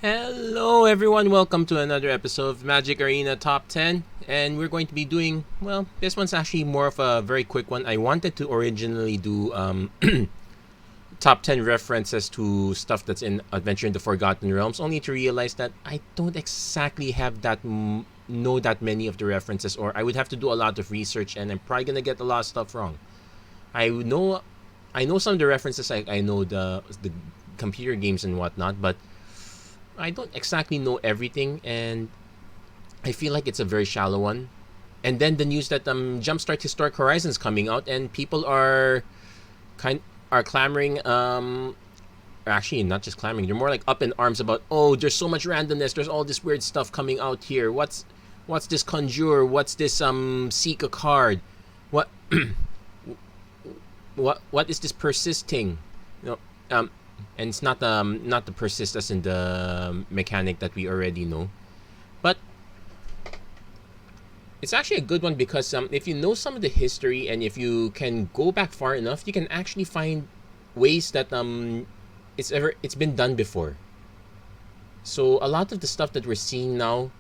Hello everyone, welcome to another episode of Magic Arena Top 10. And we're going to be doing, well, this one's actually more of a very quick one. I wanted to originally do top 10 references to stuff that's in Adventure in the Forgotten Realms, only to realize that I don't exactly have know that many of the references, or I would have to do a lot of research and I'm probably going to get a lot of stuff wrong. I know I know some of the references, I know the computer games and whatnot, but I don't exactly know everything, and I feel like it's a very shallow one. And then the news that Jumpstart Historic Horizons coming out, and people are clamoring. Actually, not just clamoring; they're more like up in arms about. Oh, there's so much randomness. There's all this weird stuff coming out here. What's this Conjurer? What's this seek a card? What what is this persisting? You know, and it's not the persist as in the mechanic that we already know, but it's actually a good one because if you know some of the history and if you can go back far enough, you can actually find ways that it's been done before. So a lot of the stuff that we're seeing now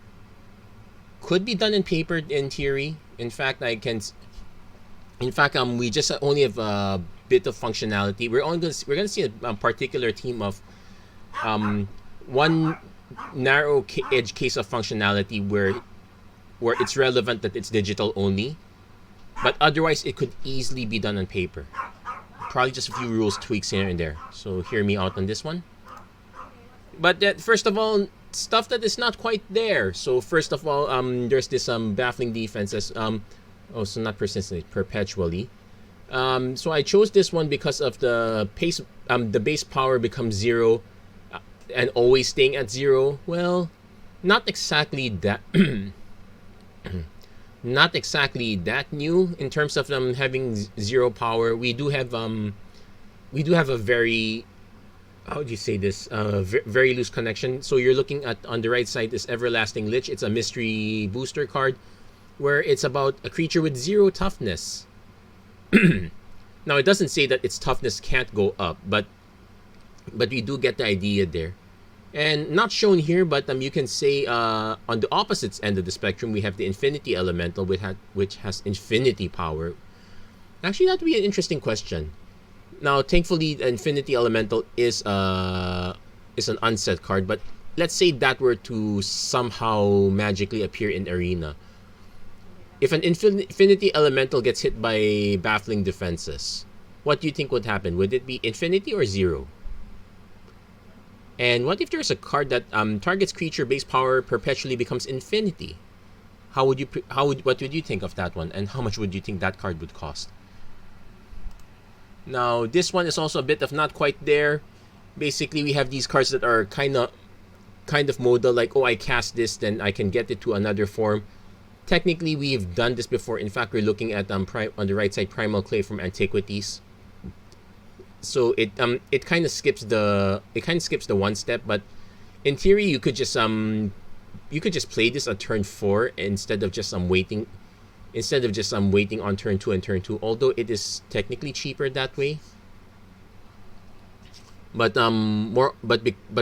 could be done in paper in theory. In fact, we just only have a bit of functionality. We're gonna see a particular team of one narrow edge case of functionality where it's relevant that it's digital only, but otherwise it could easily be done on paper. Probably just a few rules tweaks here and there. So hear me out on this one. But first of all, stuff that is not quite there. So first of all, there's this baffling defenses. So not persistently, perpetually. So I chose this one because of the pace. The base power becomes 0, and always staying at 0. Well, not exactly that. Not exactly that new in terms of having 0 power. We do have a very, how do you say this, very loose connection. So you're looking at, on the right side, this Everlasting Lich. It's a mystery booster card where it's about a creature with 0 toughness. Now it doesn't say that its toughness can't go up, but we do get the idea there. And not shown here, but you can say on the opposite end of the spectrum, we have the Infinity Elemental, which has infinity power. Actually, that would be an interesting question. Now, thankfully, the Infinity Elemental is an unset card, but let's say that were to somehow magically appear in Arena. If an Infinity Elemental gets hit by baffling defenses, what do you think would happen? Would it be Infinity or 0? And what if there's a card that targets creature base power perpetually becomes infinity? What would you think of that one, and how much would you think that card would cost? Now this one is also a bit of not quite there. Basically, we have these cards that are kind of modal, like, oh, I cast this, then I can get it to another form. Technically, we've done this before. In fact, we're looking at on the right side, Primal Clay from Antiquities. So it kind of skips the one step, but in theory you could just play this at turn 4 instead of just waiting on turn 2 and turn 2. Although it is technically cheaper that way, but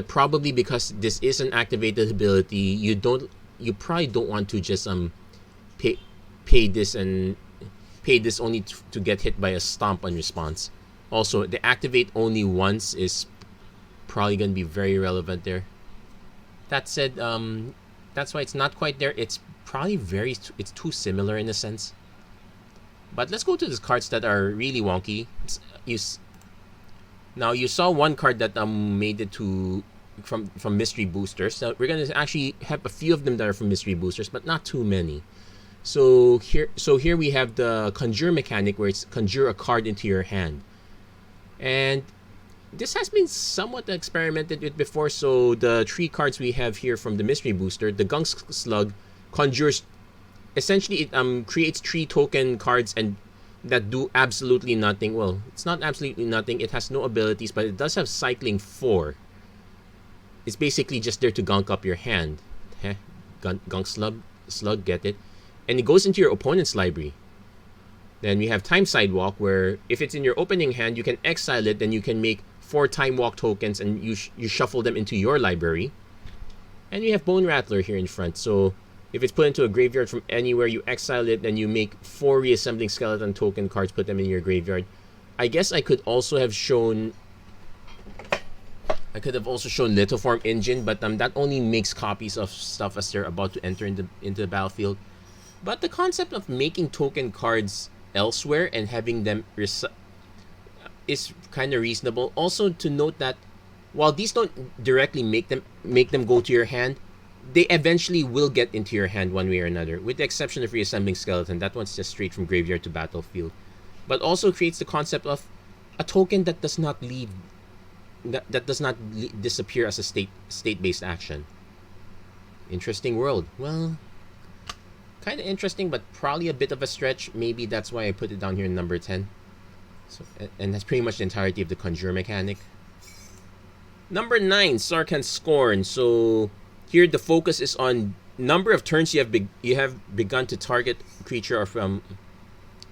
probably because this is an activated ability, you probably don't want to just pay this only to get hit by a stomp on response. Also, the activate only once is probably going to be very relevant there. That said, that's why it's not quite there. It's probably it's too similar in a sense. But let's go to the cards that are really wonky. Now you saw one card that made it to from mystery boosters. So we're gonna actually have a few of them that are from mystery boosters, but not too many. So here we have the Conjure mechanic, where it's conjure a card into your hand. And this has been somewhat experimented with before. So the 3 cards we have here from the mystery booster, the Gunk Slug conjures. Essentially, it creates 3 token cards and that do absolutely nothing. Well, it's not absolutely nothing. It has no abilities, but it does have cycling 4. It's basically just there to gunk up your hand. Gunk slug, get it? And it goes into your opponent's library. Then we have Time Sidewalk, where if it's in your opening hand, you can exile it, then you can make 4 Time Walk tokens and you shuffle them into your library. And you have Bone Rattler here in front. So if it's put into a graveyard from anywhere, you exile it, and you make 4 reassembling skeleton token cards, put them in your graveyard. I guess I could also have shown... I could have also shown Lithoform Engine, but that only makes copies of stuff as they're about to enter into the battlefield. But the concept of making token cards elsewhere and having them is kind of reasonable. Also to note that while these don't directly make them go to your hand, they eventually will get into your hand one way or another, with the exception of Reassembling Skeleton. That one's just straight from graveyard to battlefield. But also creates the concept of a token that does not leave, that does not disappear as a state-based action. Interesting world. Well, kind of interesting, but probably a bit of a stretch. Maybe that's why I put it down here in number 10. So, and that's pretty much the entirety of the Conjurer mechanic. Number 9, Sarcan Scorn. So here the focus is on number of turns you have begun to target creature from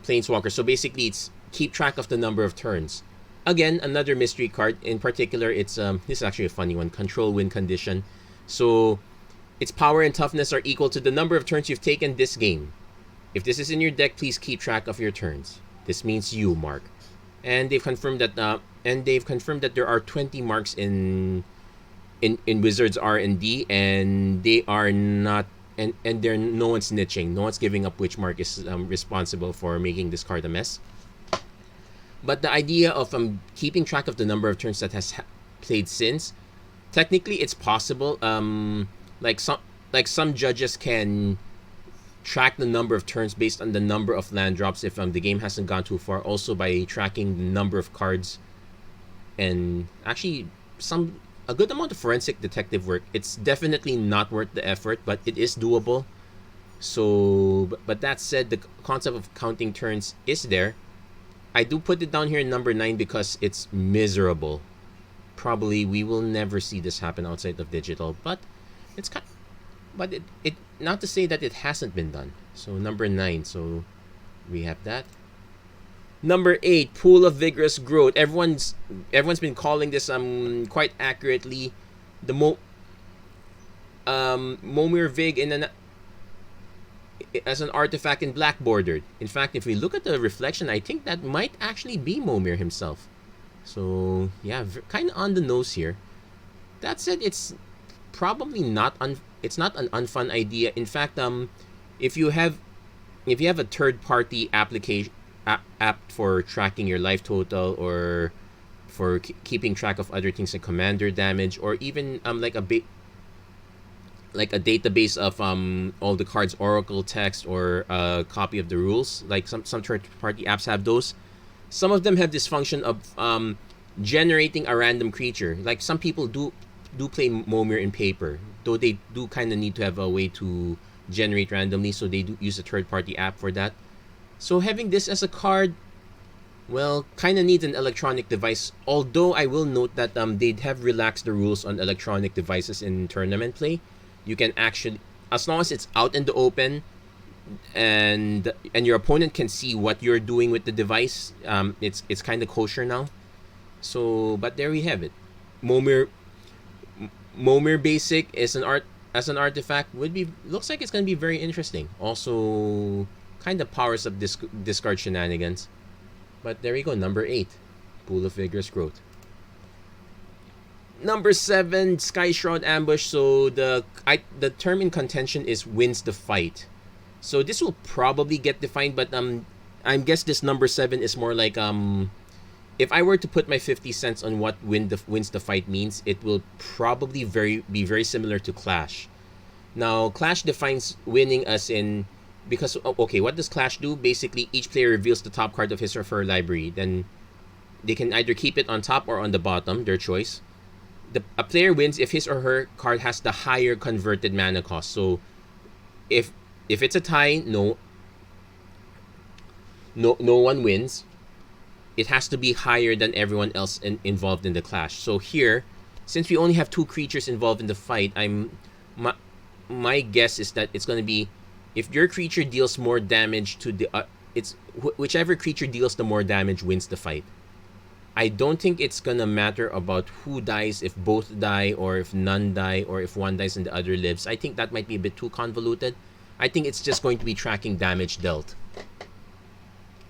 Planeswalker. So basically, it's keep track of the number of turns. Again, another mystery card. In particular, it's this is actually a funny one. Control win condition. So its power and toughness are equal to the number of turns you've taken this game. If this is in your deck, please keep track of your turns. This means you, Mark. And they've confirmed that there are 20 marks in Wizards R&D, and they are not, and there no one's snitching. No one's giving up which mark is responsible for making this card a mess. But the idea of keeping track of the number of turns that has played since, technically it's possible. Like some judges can track the number of turns based on the number of land drops if the game hasn't gone too far. Also by tracking the number of cards, and actually a good amount of forensic detective work. It's definitely not worth the effort, but it is doable. So, but that said, the concept of counting turns is there. I do put it down here in number 9 because it's miserable. Probably we will never see this happen outside of digital, but it's kind. But it not to say that it hasn't been done. So number 9. So we have that. Number 8, Pool of Vigorous Growth. Everyone's been calling this quite accurately the Momir Vig as an artifact in black bordered. In fact, if we look at the reflection, I think that might actually be Momir himself. So yeah, kind of on the nose here. That said, it's probably not it's not an unfun idea. In fact, if you have a third-party application app for tracking your life total, or for keeping track of other things like commander damage, or even like a database of all the cards, oracle text, or a copy of the rules, like some third-party apps have those. Some of them have this function of generating a random creature. Like some people do play Momir in paper, though they do kind of need to have a way to generate randomly, so they do use a third-party app for that. So having this as a card, well, kind of needs an electronic device. Although I will note that they have relaxed the rules on electronic devices in tournament play. You can actually, as long as it's out in the open, and your opponent can see what you're doing with the device, it's kind of kosher now. So, but there we have it. Momir Basic is as an artifact looks like it's gonna be very interesting. Also, kind of powers up discard shenanigans. But there we go, number 8, Pool of Vigorous Growth. Number 7, Sky Shroud Ambush. So the term in contention is wins the fight. So this will probably get defined, but I guess this number 7 is more like if I were to put my 50 cents on what wins the fight means, it will probably be very similar to Clash. Now, Clash defines winning as in, because okay, what does Clash do? Basically, each player reveals the top card of his or her library. Then they can either keep it on top or on the bottom, their choice. A player wins if his or her card has the higher converted mana cost. So if it's a tie, no one wins. It has to be higher than everyone else involved in the clash. So here, since we only have 2 creatures involved in the fight, my guess is that it's going to be, if your creature deals more damage to the whichever creature deals the more damage wins the fight. I don't think it's gonna matter about who dies, if both die or if none die or if one dies and the other lives. I think that might be a bit too convoluted. I think it's just going to be tracking damage dealt.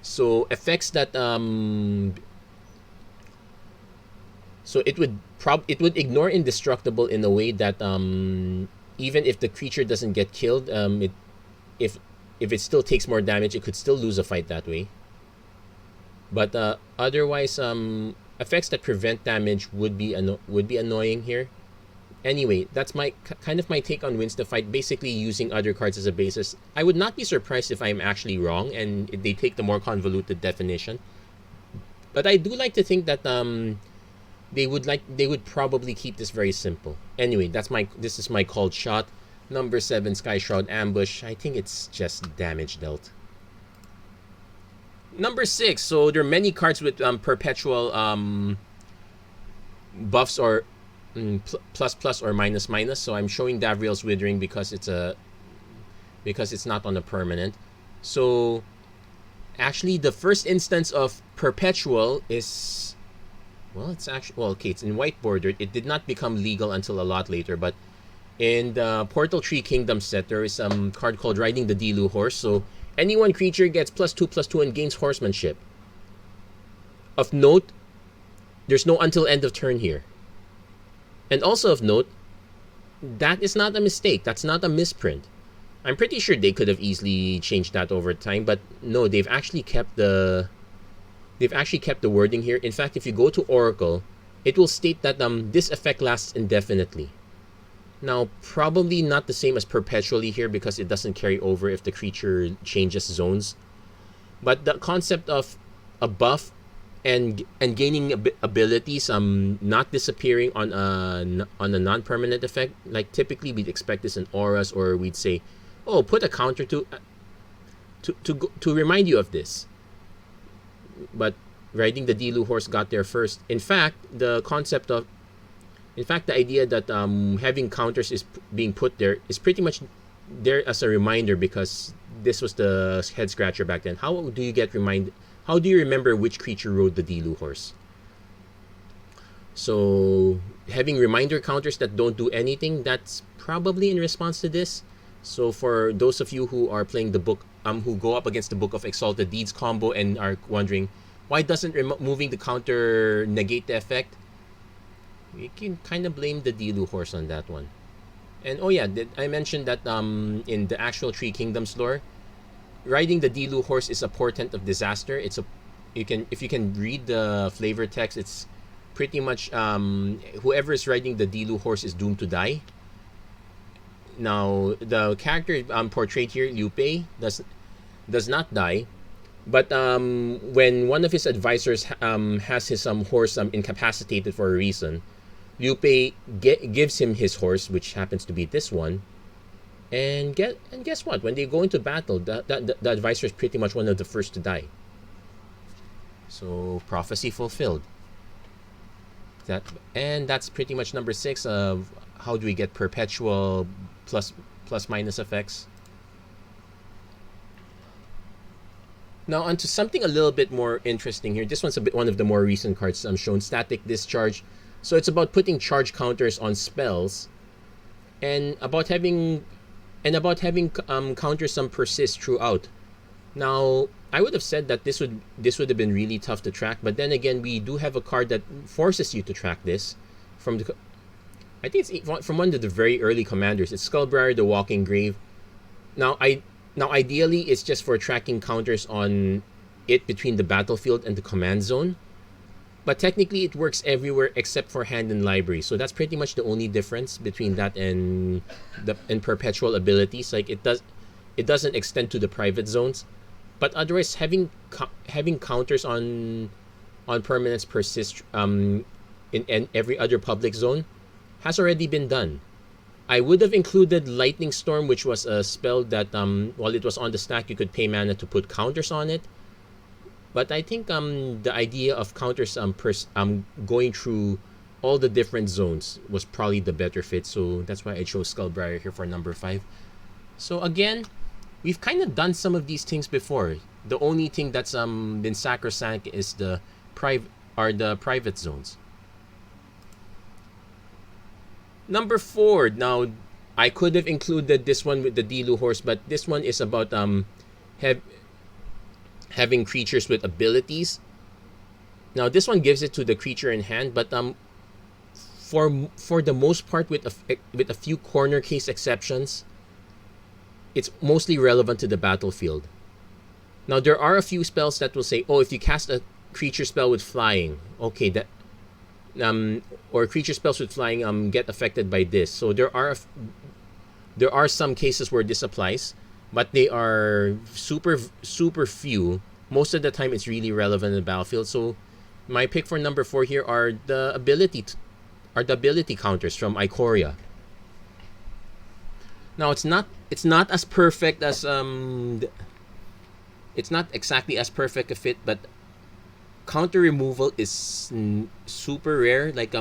So effects that so it would ignore indestructible in a way that even if the creature doesn't get killed, if it still takes more damage, it could still lose a fight that way. But otherwise, effects that prevent damage would be annoying here. Anyway, that's my kind of my take on wins the fight. Basically, using other cards as a basis. I would not be surprised if I'm actually wrong and they take the more convoluted definition. But I do like to think that they would probably keep this very simple. Anyway, this is my called shot. Number 7, Sky Shroud Ambush. I think it's just damage dealt. Number 6. So there are many cards with perpetual buffs or plus or minus. So I'm showing Gabriel's Withering because it's not on a permanent. So actually, the first instance of perpetual is, well, it's in white bordered. It did not become legal until a lot later, but in the Portal Tree Kingdom set, there is some card called Riding the Dilu Horse. So any one creature gets +2/+2 and gains horsemanship. Of note, there's no until end of turn here. And also of note, that is not a mistake. That's not a misprint. I'm pretty sure they could have easily changed that over time, but no, they've actually kept the wording here. In fact, if you go to Oracle, it will state that this effect lasts indefinitely. Now, probably not the same as perpetually here because it doesn't carry over if the creature changes zones. But the concept of a buff and gaining abilities not disappearing on a non-permanent effect, like typically we'd expect this in auras, or we'd say, oh, put a counter to remind you of this. But Riding the Dilu Horse got there first. In fact, the idea that having counters is being put there is pretty much there as a reminder, because this was the head scratcher back then. How do you remember which creature rode the Dilu Horse? So having reminder counters that don't do anything, that's probably in response to this. So for those of you who are playing the book, who go up against the Book of Exalted Deeds combo and are wondering, why doesn't moving the counter negate the effect? You can kind of blame the Dilu Horse on that one. And oh yeah, I mentioned that in the actual Tree Kingdoms lore, riding the Dilu Horse is a portent of disaster. If you can read the flavor text, it's pretty much whoever is riding the Dilu Horse is doomed to die. Now the character portrayed here, Liu Pei, does not die, but when one of his advisors has his horse incapacitated for a reason, Liu Pei gives him his horse, which happens to be this one, and guess what? When they go into battle, the advisor is pretty much one of the first to die. So prophecy fulfilled. That's pretty much number 6 of how do we get perpetual plus minus effects. Now onto something a little bit more interesting here. This one's one of the more recent cards I'm shown, Static Discharge. So it's about putting charge counters on spells, and about having counters persist throughout. Now I would have said that this would have been really tough to track, but then again, we do have a card that forces you to track this I think it's from one of the very early commanders. It's Skullbriar the Walking Grave. Now ideally it's just for tracking counters on it between the battlefield and the command zone. But technically it works everywhere except for hand and library. So that's pretty much the only difference between that and perpetual abilities. Like it doesn't extend to the private zones. But otherwise having counters on permanents persist in every other public zone has already been done. I would have included Lightning Storm, which was a spell that while it was on the stack, you could pay mana to put counters on it. But I think the idea of counters going through all the different zones was probably the better fit. So that's why I chose Skullbriar here for number 5. So again, we've kind of done some of these things before. The only thing that's been sacrosanct is the are the private zones. Number 4. Now, I could have included this one with the Dilu horse, but this one is about have, having creatures with abilities. Now, this one gives it to the creature in hand, but for the most part, with a few corner case exceptions, it's mostly relevant to the battlefield. Now, there are a few spells that will say, oh, if you cast a creature spell with flying, okay, that or creature spells with flying get affected by this. So there are some cases where this applies, but they are super few. Most of the time, it's really relevant in the battlefield. So my pick for number 4 here are the ability counters from Ikoria. Now, it's not as perfect as it's not exactly as perfect a fit, but counter removal is super rare. Like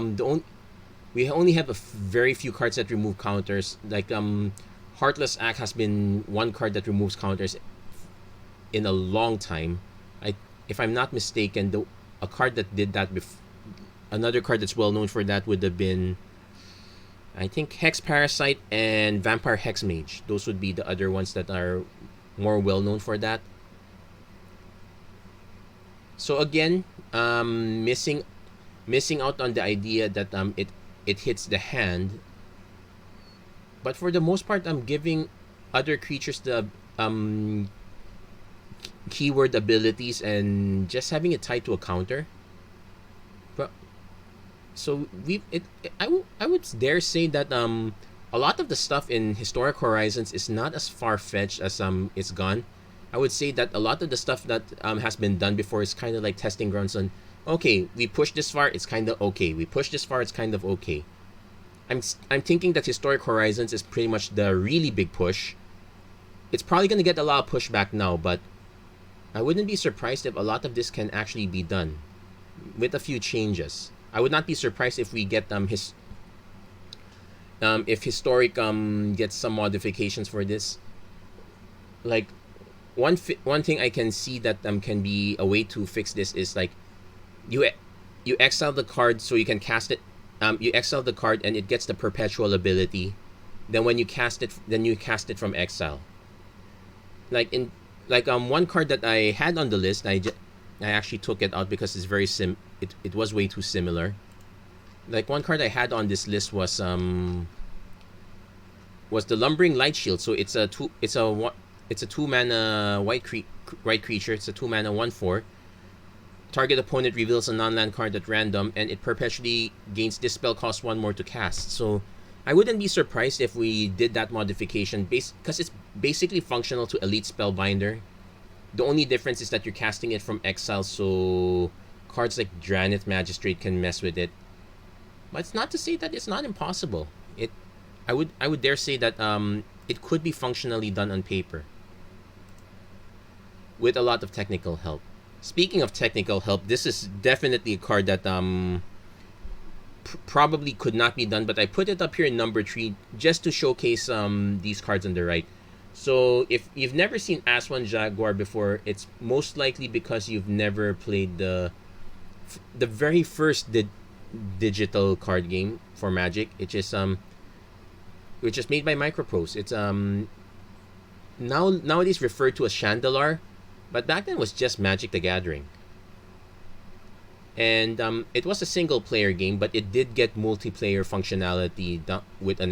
we only have very few cards that remove counters. Like Heartless Act has been one card that removes counters in a long time. If I'm not mistaken, a card that did that another card that's well known for that would have been, I think, Hex Parasite and Vampire Hex Mage. Those would be the other ones that are more well known for that. So again, missing out on the idea that it hits the hand. But for the most part, I'm giving other creatures the keyword abilities and just having it tied to a counter. But so I would dare say that a lot of the stuff in Historic Horizons is not as far-fetched as it's gone. I would say that a lot of the stuff that has been done before is kind of like testing grounds on, okay, we pushed this far, it's kind of okay. We pushed this far, it's kind of okay. I'm thinking that Historic Horizons is pretty much the really big push. It's probably going to get a lot of pushback now, but I wouldn't be surprised if a lot of this can actually be done with a few changes. I would not be surprised if we get if Historic gets some modifications for this. Like one thing I can see that can be a way to fix this is like you exile the card so you can cast it. You exile the card and it gets the Perpetual ability. Then when you cast it, you cast it from exile. One card that I had on the list, I actually took it out because it's very it was way too similar. Like one card I had on this list was the Lumbering Light Shield. So it's a 2 mana white creature. It's a 2 mana 1/4. Target opponent reveals a non-land card at random, and it perpetually gains this spell cost 1 more to cast. So I wouldn't be surprised if we did that modification, because it's basically functional to Elite Spellbinder. The only difference is that you're casting it from exile, so cards like Dranith Magistrate can mess with it. But it's not to say that it's not impossible. I would dare say that it could be functionally done on paper with a lot of technical help. Speaking of technical help, this is definitely a card that probably could not be done, but I put it up here in number 3 just to showcase these cards on the right. So if you've never seen As1 Jaguar before, it's most likely because you've never played the very first digital card game for Magic, which is made by Microprose. It's nowadays referred to as Chandalar, but back then it was just Magic the Gathering. And it was a single player game, but it did get multiplayer functionality with an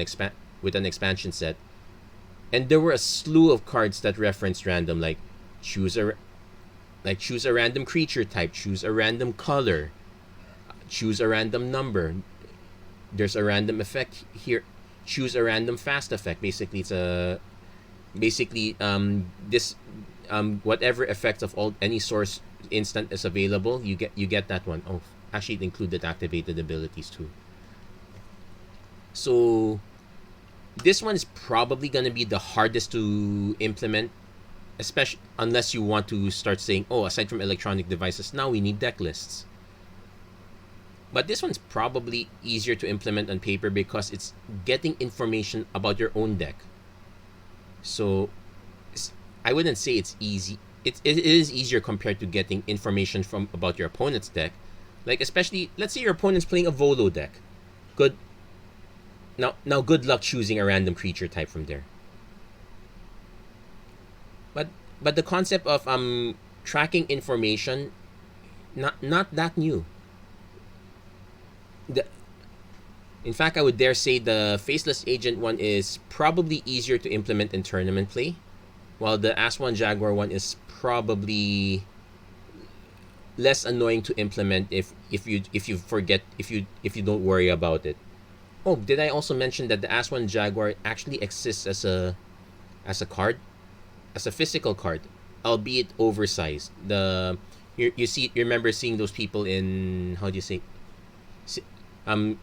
expansion set. And there were a slew of cards that referenced random, like choose a random creature type, choose a random color, choose a random number. There's a random effect here. Choose a random fast effect. Basically, this whatever effect of any source instant is available, you get that one. Oh, actually, it included activated abilities too. So this one is probably going to be the hardest to implement, especially unless you want to start saying, oh, aside from electronic devices, now we need deck lists. But this one's probably easier to implement on paper because it's getting information about your own deck. So I wouldn't say it's easy. It is easier compared to getting information about your opponent's deck, Like especially, let's say your opponent's playing a Volo deck. Good. Now, good luck choosing a random creature type from there. But the concept of tracking information, not that new. The, in fact, I would dare say the Faceless Agent one is probably easier to implement in tournament play, while the As1 Jaguar one is probably less annoying to implement if you forget if you don't worry about it. Oh, did I also mention that the As1 Jaguar actually exists as a card, as a physical card, albeit oversized. You remember seeing those people in, how do you say, um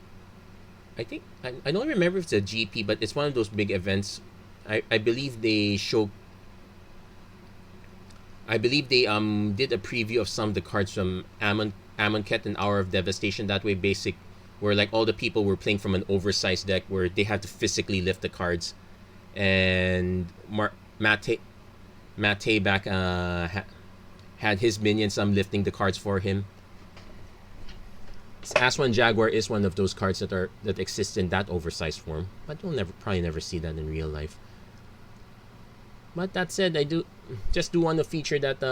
I think I don't remember if it's a GP, but it's one of those big events. I believe they show. I believe they did a preview of some of the cards from Amonkhet and Hour of Devastation. That way, basic, where like all the people were playing from an oversized deck where they had to physically lift the cards, and Mate back had his minions lifting the cards for him. As1 Jaguar is one of those cards that exists in that oversized form, but you'll probably never see that in real life. But that said, I do want to feature that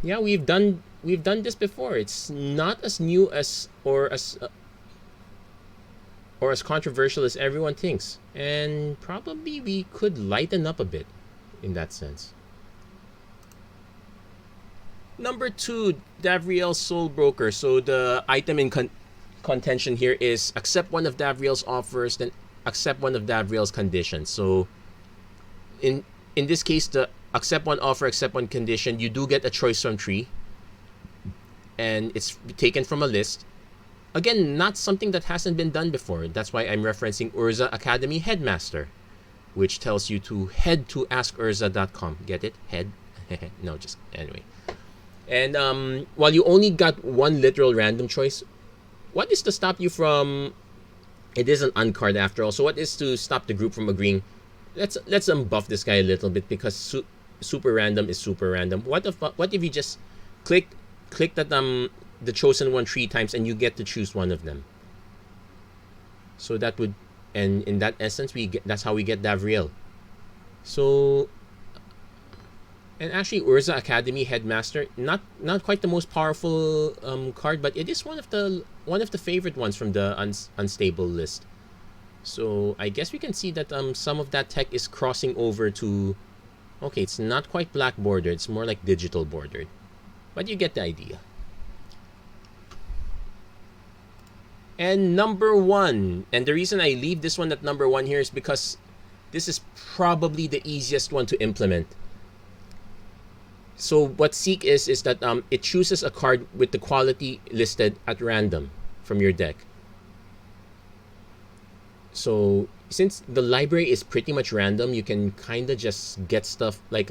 yeah, we've done this before. It's not as new as or as controversial as everyone thinks, and probably we could lighten up a bit in that sense. Number 2, Gabriel's Soul Broker. So the item in contention here is accept one of Gabriel's offers, then accept one of Gabriel's conditions. So in this case, the accept one offer, accept one condition, you do get a choice from 3, and it's taken from a list. Again, not something that hasn't been done before. That's why I'm referencing Urza Academy Headmaster, which tells you to head to askurza.com. Get it? Head? No, just anyway. And while you only got one literal random choice, what is to stop you from... It is an uncard after all, so what is to stop the group from agreeing, let's buff this guy a little bit because super random is super random. What if you just click that the chosen one 3 times and you get to choose one of them? So that would, and in that essence, that's how we get Gabriel. So, and actually Urza Academy Headmaster, not quite the most powerful card, but it is one of the favorite ones from the unstable list. So I guess we can see that some of that tech is crossing over to, okay, it's not quite black bordered, it's more like digital bordered, but you get the idea. And number 1, and the reason I leave this one at number 1 here is because this is probably the easiest one to implement. So what Seek is that it chooses a card with the quality listed at random from your deck. So since the library is pretty much random, you can kind of just get stuff like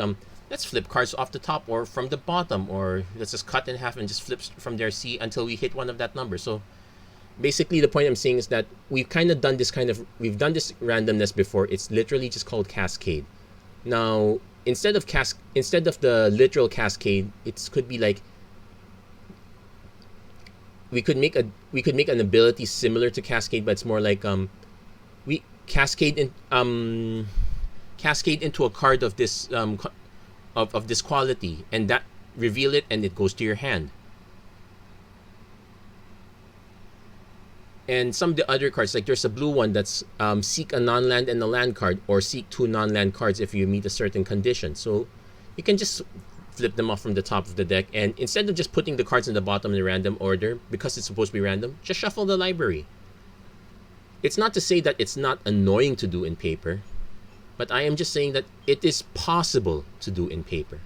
let's flip cards off the top or from the bottom, or let's just cut in half and just flip from there, see, until we hit one of that number. So basically the point I'm saying is that we've done this randomness before. It's literally just called Cascade. Now instead of the literal Cascade, it could be like we could make an ability similar to Cascade, but it's more like we cascade into a card of this of this quality, and that reveal it, and it goes to your hand. And some of the other cards, like there's a blue one that's seek a non-land and a land card, or seek 2 non-land cards if you meet a certain condition. So you can just flip them off from the top of the deck, and instead of just putting the cards in the bottom in a random order, because it's supposed to be random, just shuffle the library. It's not to say that it's not annoying to do in paper, but I am just saying that it is possible to do in paper.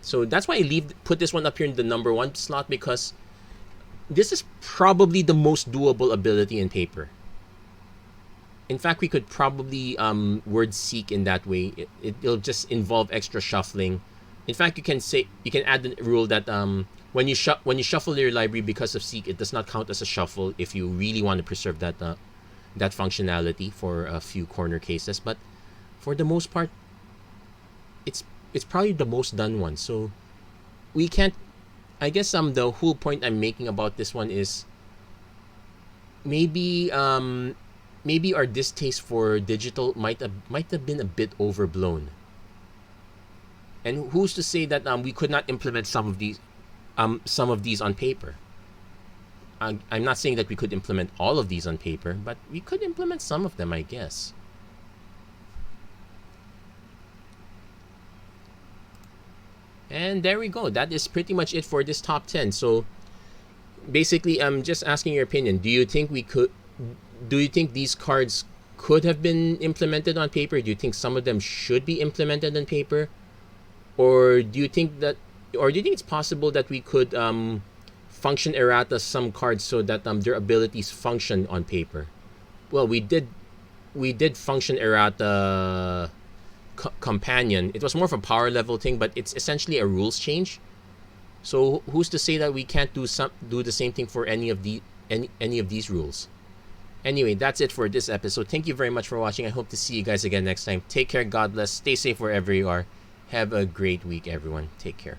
So that's why I put this one up here in the number 1 slot, because this is probably the most doable ability in paper. In fact, we could probably word seek in that way. It'll just involve extra shuffling. In fact, you can add the rule that when you shuffle your library because of seek, it does not count as a shuffle if you really want to preserve that functionality for a few corner cases. But for the most part, it's probably the most done one. So we can't I guess the whole point I'm making about this one is maybe maybe our distaste for digital might have been a bit overblown. And who's to say that we could not implement some of these on paper? I'm not saying that we could implement all of these on paper, but we could implement some of them, I guess. And there we go. That is pretty much it for this top 10. So basically, I'm just asking your opinion. Do you think these cards could have been implemented on paper? Do you think some of them should be implemented on paper? Or do you think it's possible that we could function errata some cards so that their abilities function on paper? Well, we did function errata companion. It was more of a power level thing, but it's essentially a rules change. So who's to say that we can't do the same thing for any of these rules? Anyway, that's it for this episode. Thank you very much for watching. I hope to see you guys again next time. Take care. God bless. Stay safe wherever you are. Have a great week, everyone. Take care.